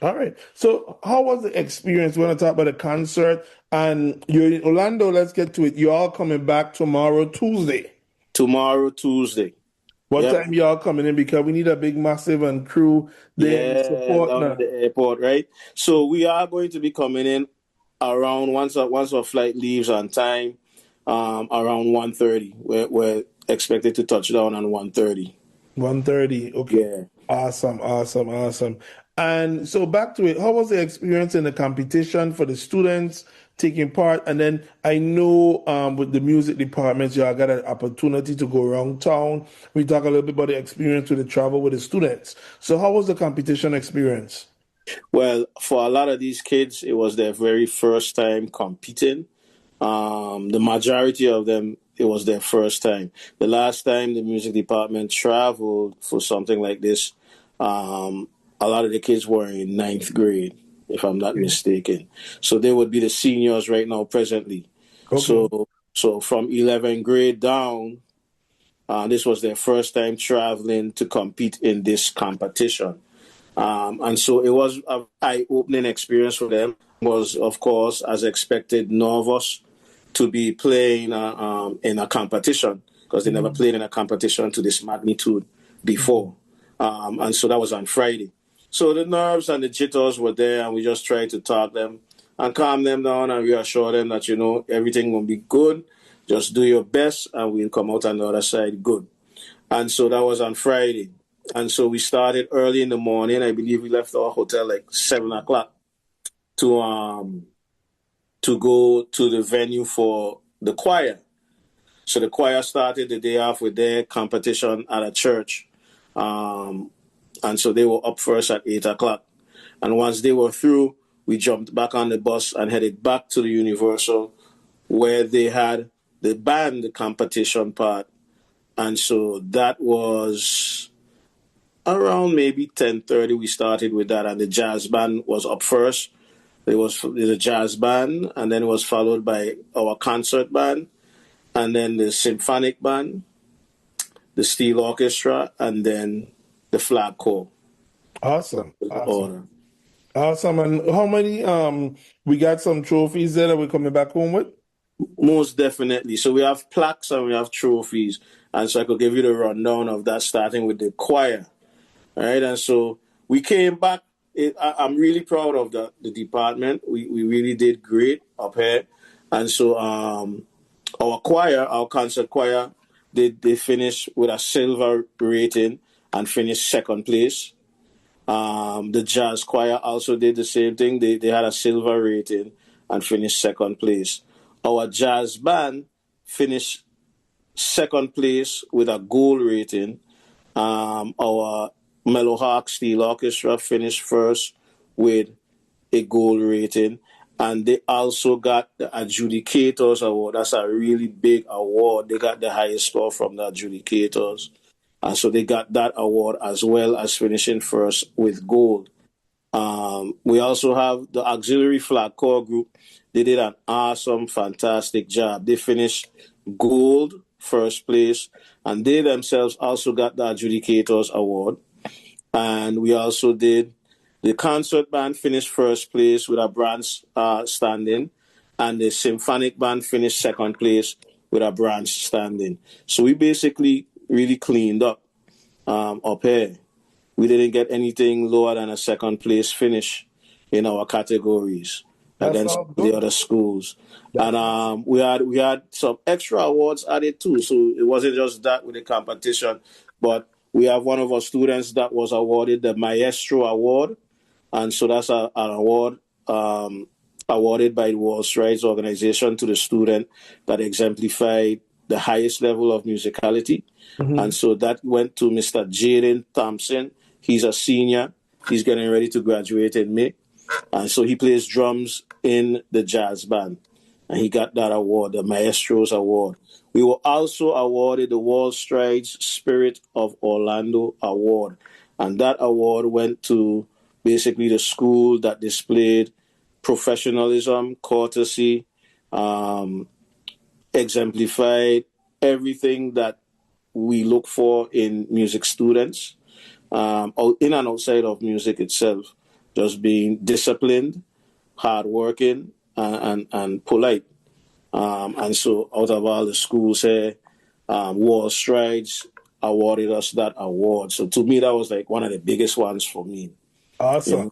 All right. So how was the experience? We want to talk about the concert, and you're in Orlando. Let's get to it. You're all coming back tomorrow, Tuesday. Tomorrow, Tuesday. What time y'all coming in? Because we need a big, massive and crew there to support down at the airport, right? So we are going to be coming in around once our flight leaves on time, around 1:30. We're expected to touch down on 1:30. 1:30. Okay. Yeah. Awesome. And so back to it. How was the experience in the competition for the students taking part? And then I know with the music departments, y'all got an opportunity to go around town. We talk a little bit about the experience with the travel with the students. So how was the competition experience? Well, for a lot of these kids, it was their very first time competing. The majority of them, it was their first time. The last time the music department traveled for something like this, a lot of the kids were in 9th grade, if I'm not mistaken. So they would be the seniors right now presently. Okay. So from 11th grade down, this was their first time traveling to compete in this competition. And so it was an eye-opening experience for them. Was, of course, as expected, nervous to be playing in a competition because they never played in a competition to this magnitude before. And so that was on Friday. So the nerves and the jitters were there, and we just tried to talk them and calm them down and reassure them that, everything will be good. Just do your best, and we'll come out on the other side good. And so that was on Friday. And so we started early in the morning. I believe we left our hotel like 7 o'clock to go to the venue for the choir. So the choir started the day off with their competition at a church. And so they were up first at 8 o'clock. And once they were through, we jumped back on the bus and headed back to the Universal where they had the band competition part. And so that was around maybe 10:30 we started with that. And the jazz band was up first. There was the jazz band, and then it was followed by our concert band, and then the symphonic band, the steel orchestra, and then the flag corps. Awesome. Awesome. And how many, we got some trophies there that we're coming back home with? Most definitely. So we have plaques and we have trophies. And so I could give you the rundown of that, starting with the choir. All right. And so we came back. I'm really proud of the department. We really did great up here. And so our choir, our concert choir, they finished with a silver rating and finished second place. The jazz choir also did the same thing. They had a silver rating and finished second place. Our jazz band finished second place with a gold rating. Our Mellowhawk Steel Orchestra finished first with a gold rating. And they also got the Adjudicators Award. That's a really big award. They got the highest score from the Adjudicators. And so they got that award as well as finishing first with gold. We also have the Auxiliary Flag Corps group. They did an awesome, fantastic job. They finished gold, first place, and they themselves also got the Adjudicators Award. And we also did the concert band finished first place with a bronze standing, and the symphonic band finished second place with a bronze standing. So we basically really cleaned up here. We didn't get anything lower than a second place finish in our categories against the other schools. And we had some extra awards added too. So it wasn't just that with the competition, but we have one of our students that was awarded the Maestro Award. And so that's an award awarded by the World Strides organization to the student that exemplified the highest level of musicality. Mm-hmm. And so that went to Mr. Jaden Thompson. He's a senior. He's getting ready to graduate in May. And so he plays drums in the jazz band. And he got that award, the Maestros Award. We were also awarded the World Strides Spirit of Orlando Award. And that award went to basically the school that displayed professionalism, courtesy, exemplified everything that we look for in music students, in and outside of music itself, just being disciplined, hardworking, and polite. And so out of all the schools here, World Strides awarded us that award. So to me, that was like one of the biggest ones for me. Awesome.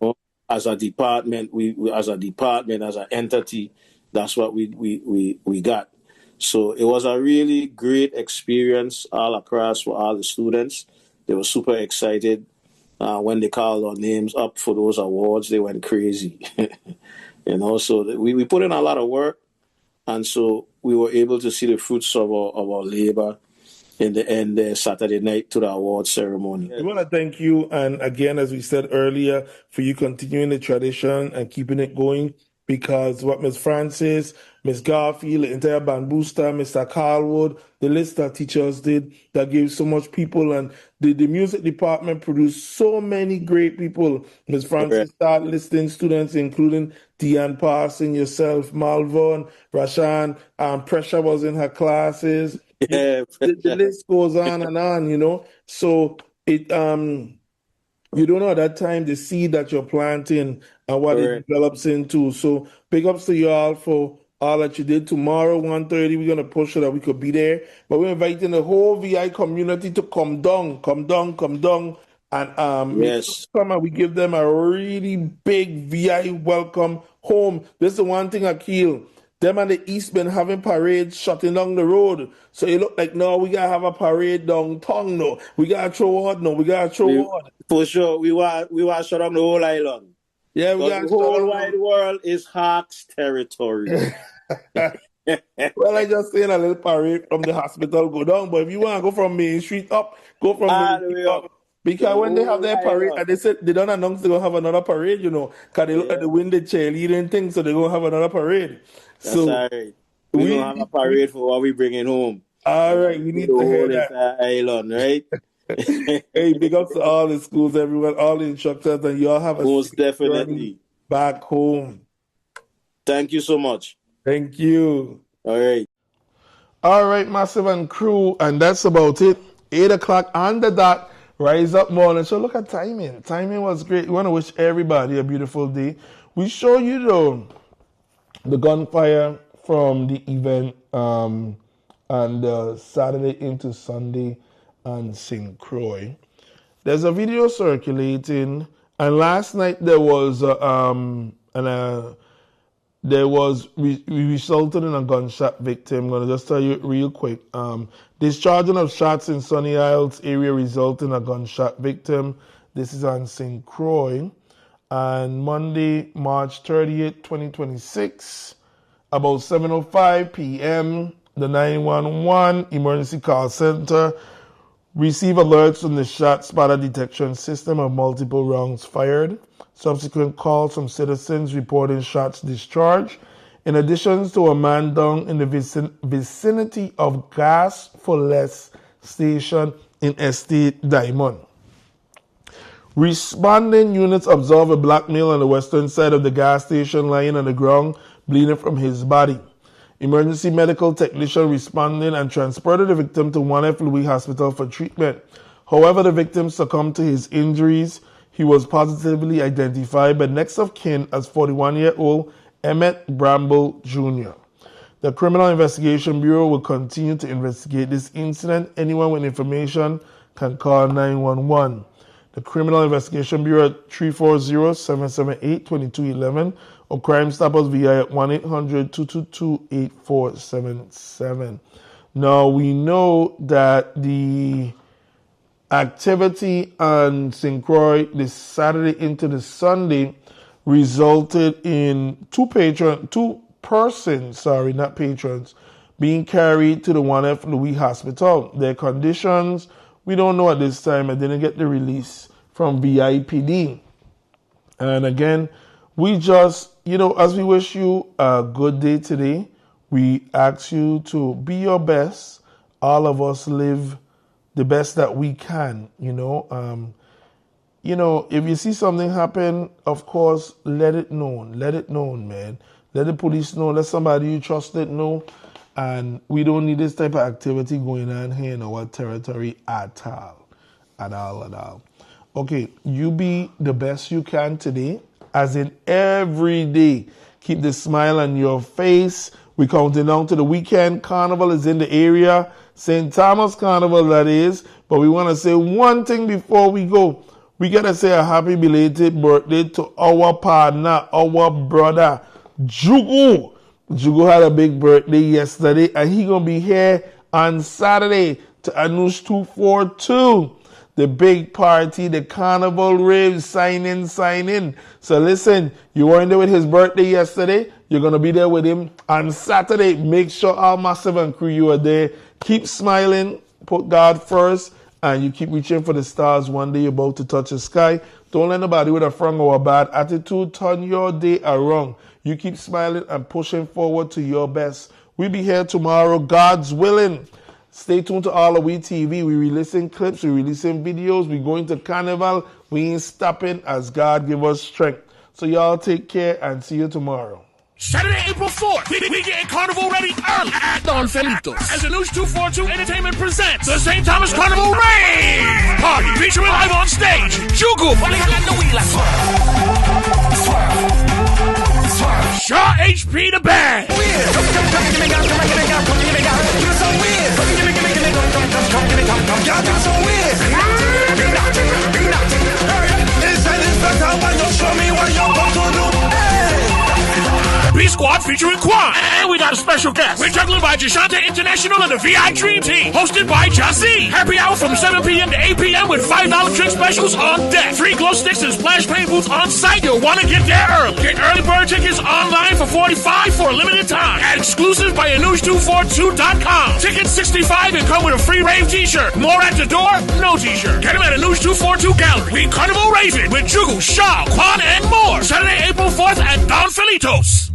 As a department, as an entity, that's what we got. So it was a really great experience all across for all the students. They were super excited. When they called our names up for those awards, they went crazy. So we put in a lot of work. And so we were able to see the fruits of our labor in the end Saturday night to the award ceremony. We want to thank you. And again, as we said earlier, for you continuing the tradition and keeping it going. because what Miss Francis, Miss Garfield, the entire Bamboosta, Mr. Carlwood, the list that teachers did that gave so much people, and the music department produced so many great people. Miss Francis started listing students, including Deanne Parson, yourself, Malvern, Rashan, Pressure was in her classes. Yeah, The list goes on, you know. So it you don't know at that time the seed that you're planting and what it develops into. So big ups to y'all for all that you did. Tomorrow, 1:30, we're gonna push so that we could be there. But we're inviting the whole VI community to come down, and make sure to come and we give them a really big VI welcome home. This is the one thing, Akil. Them and the East been having parades shutting down the road. So it look like, no, we gotta have a parade downtown, no. We gotta throw out, no. We gotta throw out. For sure, we want shut down the whole island. Yeah, we got the whole wide world is Hawks territory. Well, I just saying a little parade from the hospital go down, but if you want to go from Main Street up, go from Main Street up. Because when they have their parade, and they said they don't announce they're going to have another parade, you know, because they look at the window cheerleading thing, so they're going to have another parade. That's all right. We're going to have a parade for what we bringing home. All right, we need to hear that. Island, right? Hey, big ups to all the schools, everyone, all the instructors, and y'all have a most definitely back home. Thank you so much. Thank you. All right. All right, Massive and crew, and that's about it. 8 o'clock on the dot. Rise Up Morning. So look at timing. Timing was great. We want to wish everybody a beautiful day. We show you the gunfire from the event and Saturday into Sunday on St. Croix. There's a video circulating, and last night there was we resulted in a gunshot victim. I'm going to just tell you real quick. Discharging of shots in Sunny Isles area resulted in a gunshot victim. This is on St. Croix. And Monday, March 30th, 2026, about 7:05 p.m., the 911 emergency call center received alerts from the shot spotter detection system of multiple rounds fired. Subsequent calls from citizens reporting shots discharged, in addition to a man down in the vicinity of Gas for Less station in Estate Diamond. Responding units observed a black male on the western side of the gas station lying on the ground, bleeding from his body. Emergency medical technician responded and transported the victim to 1F Louis Hospital for treatment. However, the victim succumbed to his injuries. He was positively identified by next of kin as 41-year-old Emmett Bramble Jr. The Criminal Investigation Bureau will continue to investigate this incident. Anyone with information can call 911. The Criminal Investigation Bureau at 340-778-2211 or Crime Stoppers VI at 1-800-222-8477. Now, we know that the activity on St. Croix this Saturday into the Sunday resulted in two persons being carried to the 1F Louis Hospital. Their conditions, we don't know at this time. I didn't get the release from VIPD. And again, we just, as we wish you a good day today, we ask you to be your best. All of us live the best that we can, if you see something happen, of course, let it known, man. Let the police know, let somebody you trusted know, and we don't need this type of activity going on here in our territory at all. Okay, you be the best you can today, as in every day. Keep the smile on your face. We're counting down to the weekend. Carnival is in the area. St. Thomas Carnival, that is. But we want to say one thing before we go. We got to say a happy belated birthday to our partner, our brother, Jugu. Jugu had a big birthday yesterday, and he going to be here on Saturday to Anush 242. The big party, the carnival rave, sign in. So listen, you weren't there with his birthday yesterday. You're going to be there with him on Saturday. Make sure all Massive and crew you are there. Keep smiling, put God first, and you keep reaching for the stars, one day you're about to touch the sky. Don't let nobody with a front or a bad attitude turn your day around. You keep smiling and pushing forward to your best. We'll be here tomorrow, God's willing. Stay tuned to AllAhWeTV. We releasing clips, we releasing videos, we going to carnival. We ain't stopping as God give us strength. So y'all take care and see you tomorrow. Saturday, April 4th, we getting Carnival ready early at Don Felitos as the News 242 Entertainment presents the St. Thomas Carnival Rave Party, featuring live on stage Jugu, Shaw HP the Band, B-Squad featuring Quan. And we got a special guest. We're juggling by Jashanta International and the VI Dream Team. Hosted by Jazzy. Happy hour from 7 p.m. to 8 p.m. with $5 drink specials on deck. Free glow sticks and splash paint booths on site. You'll want to get there early. Get early bird tickets online for $45 for a limited time. At exclusive by Anush242.com. Tickets $65 and come with a free rave t-shirt. More at the door, no t-shirt. Get them at Anush242 Gallery. We Carnival Raving with Jugu, Shaw, Quan, and more. Saturday, April 4th at Don Felitos.